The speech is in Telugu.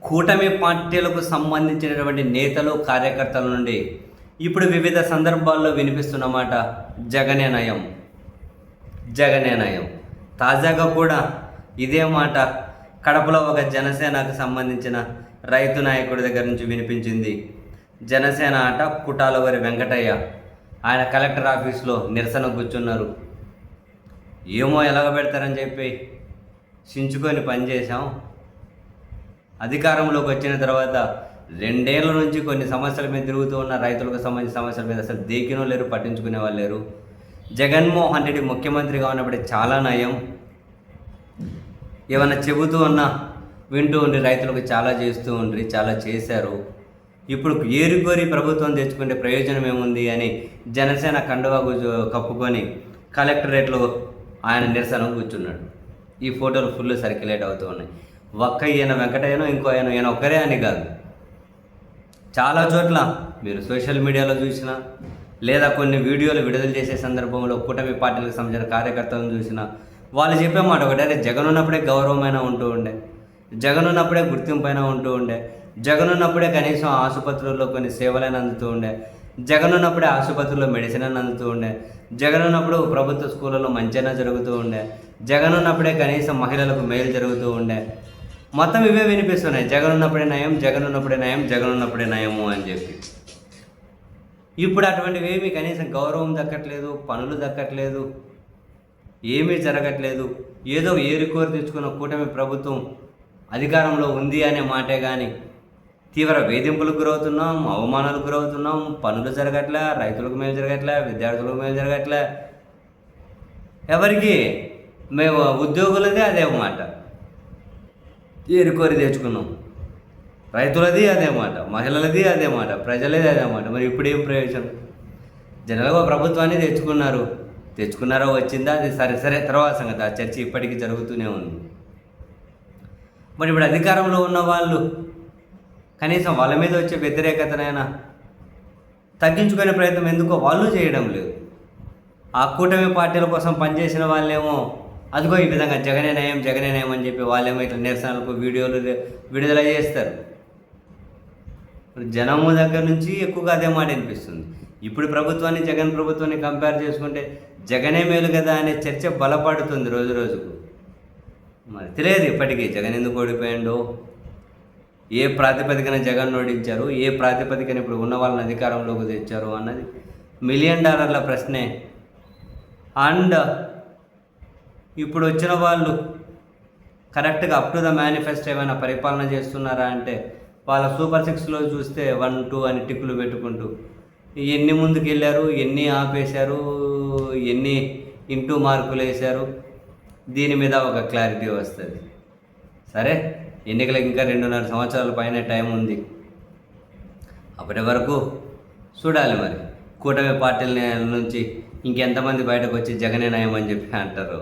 కూటమి పార్టీలకు సంబంధించినటువంటి నేతలు కార్యకర్తల నుండి ఇప్పుడు వివిధ సందర్భాల్లో వినిపిస్తున్న మాట జగనే నయం, జగనే నయం. తాజాగా కూడా ఇదే మాట కడపలో ఒక జనసేనకు సంబంధించిన రైతు నాయకుడి దగ్గర నుంచి వినిపించింది. జనసేన ఆట పుటాలవరి వెంకటయ్య ఆయన కలెక్టర్ ఆఫీస్లో నిరసన కూర్చున్నారు. ఏమో ఎలాగ పెడతారని చెప్పి చించుకొని పనిచేశాం. అధికారంలోకి వచ్చిన తర్వాత 2 ఏళ్ల నుంచి కొన్ని సమస్యల మీద తిరుగుతూ ఉన్న రైతులకు సంబంధించిన సమస్యల మీద అసలు దేకినో లేరు, పట్టించుకునే వాళ్ళు లేరు. జగన్మోహన్ రెడ్డి ముఖ్యమంత్రిగా ఉన్నప్పుడు చాలా నయం, ఏమన్నా చెబుతూ ఉన్నా వింటూ ఉండి రైతులకు చాలా చేస్తూ ఉండి చాలా చేశారు. ఇప్పుడు ఏరుకోరి ప్రభుత్వం తెచ్చుకుంటే ప్రయోజనం ఏముంది అని జనసేన కండువా కప్పుకొని కలెక్టరేట్లో ఆయన నిరసన కూర్చున్నాడు. ఈ ఫోటోలు ఫుల్ సర్క్యులేట్ అవుతూ ఉన్నాయి. ఒక్క ఈయన వెంకటయ్యనో ఇంకో ఈయన ఒక్కరే అని కాదు, చాలా చోట్ల మీరు సోషల్ మీడియాలో చూసినా లేదా కొన్ని వీడియోలు విడుదల చేసే సందర్భంలో కూటమి పార్టీలకు సంబంధించిన కార్యకర్తలను చూసినా వాళ్ళు చెప్పే మాట ఒకటే, జగన్ ఉన్నప్పుడే గౌరవమైన ఉంటూ ఉండే, జగన్ ఉన్నప్పుడే గుర్తింపైన ఉంటూ ఉండే, జగన్ ఉన్నప్పుడే కనీసం ఆసుపత్రుల్లో కొన్ని సేవలైనా అందుతూ ఉండే, జగన్ ఉన్నప్పుడే ఆసుపత్రుల్లో మెడిసిన్ అని అందుతూ ఉండే, జగన్ ఉన్నప్పుడు ప్రభుత్వ స్కూళ్ళలో మంచిగా జరుగుతూ ఉండే, జగన్ ఉన్నప్పుడే కనీసం మహిళలకు మేలు జరుగుతూ ఉండే. మొత్తం ఇవే వినిపిస్తున్నాయి, జగన్ ఉన్నప్పుడే నయం, జగన్ ఉన్నప్పుడే నయం, జగన్ ఉన్నప్పుడే నయము అని చెప్పి. ఇప్పుడు అటువంటివి ఏమీ కనీసం గౌరవం దక్కట్లేదు, పనులు దక్కట్లేదు, ఏమీ జరగట్లేదు. ఏదో ఏరుకోరి తెచ్చుకున్న కూటమి ప్రభుత్వం అధికారంలో ఉంది అనే మాటే కానీ తీవ్ర వేధింపులకు గురవుతున్నాం, అవమానాలకు గురవుతున్నాం, పనులు జరగట్లే, రైతులకు మేలు జరగట్లే, విద్యార్థులకు మేలు జరగట్లే. ఎవరికి మేము ఉద్యోగులదే అదే మాట, ఏరుకోరి తెచ్చుకున్నాం. రైతులది అదే మాట, మహిళలది అదే మాట, ప్రజలది అదే మాట. మరి ఇప్పుడు ఏం ప్రయోజనం? జనరల్గా ప్రభుత్వాన్ని తెచ్చుకున్నారో వచ్చిందా అది సరే తర్వాత సంగతి. ఆ చర్చ ఇప్పటికీ జరుగుతూనే ఉంది. మరి ఇప్పుడు అధికారంలో ఉన్న వాళ్ళు కనీసం వాళ్ళ మీద వచ్చే వ్యతిరేకతనైనా తగ్గించుకునే ప్రయత్నం ఎందుకో వాళ్ళు చేయడం లేదు. ఆ కూటమి పార్టీల కోసం పనిచేసిన వాళ్ళేమో అదిగో ఈ విధంగా జగనే నయం అని చెప్పి వాళ్ళేమో ఇట్లా నిరసనలకు వీడియోలు విడుదల చేస్తారు. జనము దగ్గర నుంచి ఎక్కువగా అదే మాట అనిపిస్తుంది. ఇప్పుడు ప్రభుత్వాన్ని జగన్ ప్రభుత్వాన్ని కంపేర్ చేసుకుంటే జగనే మేలు కదా అనే చర్చ బలపడుతుంది రోజు రోజుకు. మరి తెలియదు ఇప్పటికీ జగన్ ఎందుకు ఓడిపోయాడో, ఏ ప్రాతిపదికన జగన్ ఓడించారు, ఏ ప్రాతిపదికన ఇప్పుడు ఉన్న వాళ్ళని అధికారంలోకి తెచ్చారు అన్నది $1 మిలియన్ ప్రశ్నే. అండ్ ఇప్పుడు వచ్చిన వాళ్ళు కరెక్ట్గా అప్ టు ద మేనిఫెస్టో ఏమైనా పరిపాలన చేస్తున్నారా అంటే వాళ్ళ సూపర్ 6లో చూస్తే 1, 2 అని టిక్కులు పెట్టుకుంటూ ఎన్ని ముందుకు వెళ్ళారు, ఎన్ని ఆపేశారు, ఎన్ని ఇంటూ మార్కులు వేశారు, దీని మీద ఒక క్లారిటీ వస్తుంది. సరే, ఎన్నికలకు ఇంకా 2.5 సంవత్సరాల పైన టైం ఉంది. అప్పటి వరకు చూడాలి మరి కూటమి పార్టీల నుంచి ఇంకెంతమంది బయటకు వచ్చి జగనే నయం అని చెప్పి అంటారు.